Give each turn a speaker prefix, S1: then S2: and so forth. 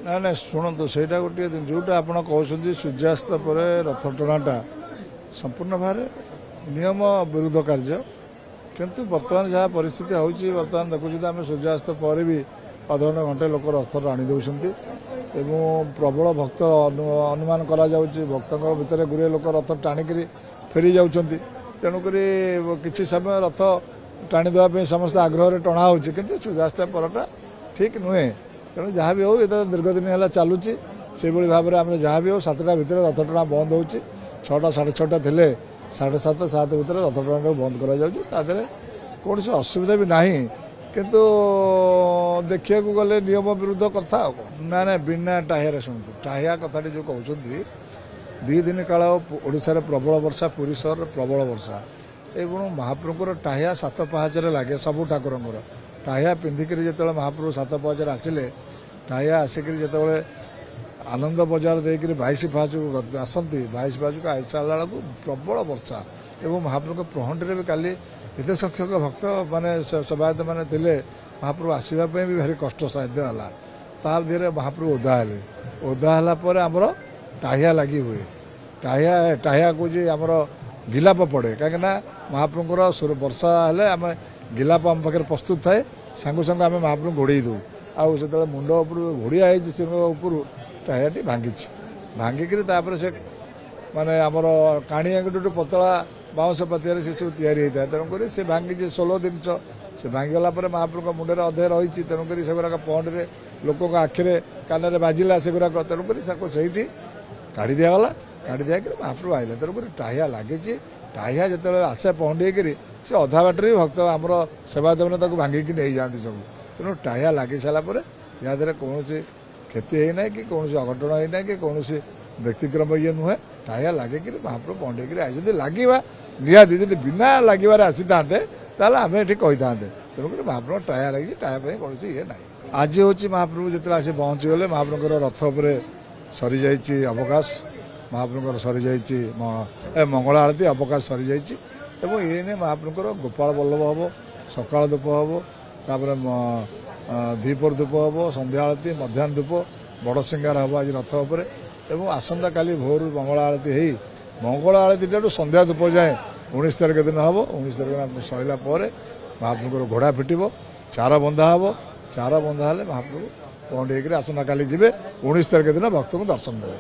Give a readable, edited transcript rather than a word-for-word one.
S1: ना ना शुणु से गोटे जोटा आप कहते सूर्यास्त पर रथ टणाटा संपूर्ण भाव नियम विरुद्ध कार्य किंतु बर्तमान जहाँ परिस्थिति होची बर्तमान देखुची आम सूर्यास्त पर भी अधघंटे घंटे लोक रथ टाणी दौरान प्रबल भक्त अनुमान करा भक्तों भितर गुरे लोक रथ टाणिक फेरी जाऊँच तेणुक किसी समय रथ टाणी देवाई समस्त आग्रह टणा हो सूर्यास्त परटा ठीक नुहे तेणु जहाँ भी हो ये दीर्घ दिन है चलुची से भाव में आम जहाँ भी हो 7टा भितर रथ टणा बंद हो 6टा 6:30 थे 7:30 7 भितर रथ टणा बंद कर कौन असुविधा भी नहीं किंतु देखा गले नियम विरुद्ध कथा ना ना बिना टाहिया शुणु टाहिया कथा जो कहते 2 दिन काल ओडिशा प्रबल वर्षा पुरी सहर प्रबल वर्षा एवं महाप्रभुर टाहिया 7 पाहाचरे लगे सबू ठाकुर टाहिया पिंधिक जो महाप्रभु 7 पाहाचरे आसिले टाहिया आसिक जो आनंद बजार देकर 22 पाहाच आसती 22 पाहाच को आई सारा बेलू प्रबल वर्षा एवं महाप्रभु प्रहंडी भी काली एत संख्यक भक्त माने सेवायत मैंने थे महाप्रभु आसवाई भी भारी कष्ट साध्य है ताधे महाप्रभु ओदा है आमर टाहिया लगी हुए टाहिया को आमर गिलाप पड़े कहीं महाप्रभुर वर्षा हेले आम गिलाप आम पाखे प्रस्तुत थाए सांगू सांग आम महाप्रभु घोड़े दू आउ से मुंड उपर घोड़िया उपर टाहियाटी भांगी भांगिक से माने आमर काणिया गोटे पतला बाउंश पतिया से सब या तेणुक से भांगी 16 दिन से भांगीगला महाप्रभु मुंडे अधे रही तेणुक से गुराक पहंडे लोक आखिरे कान बाजिला से गुराक तेणुक से काढ़ी दिगला काढ़ी दिया महाप्रभु आइले तेणुक टाहिया लगे टाहिया जो आसे पहंडी से अधा बाटर भी भक्त आमर सेवायत मैंने भांगिकी नहीं जाती सब तेणु टाहिया लगे सारापर या कौन क्षति होना कि कौन अघटन होना कि कौन व्यक्तिक्रम ये नुहे टाहिया लगे महाप्रभु पहंडी आई लगे निहाती जी बिना लगे आसी था आम ये कही था तेणुक महाप्रभु टाहिया लगी टाहिया कौन ये ना आज हूँ महाप्रभु जो आसी पहुँची गले महाप्रभुर रथ पर सरी जाइए अवकाश महाप्रभुर सरी जाइए मंगल आरती अवकाश सरी जाइए ये महाप्रभुर गोपाल बल्लभ हम सकाल धूप हम तापर द्विपर धूप हम संध्या आरती मध्याह्न धूप बड़ सिंगार हम आज रथ उपर आसंता काली भोर मंगल आरती हो मंगल आरती संध्या धूप जाए 19 तारिख दिन हम 19 तारिख सरला महाप्रभुर घोड़ा फिटब चार बंधा हम चार बंधा हेले महाप्रभु पहुंडी आसंता काली जी 19 तारिख दिन भक्त को दर्शन देवे।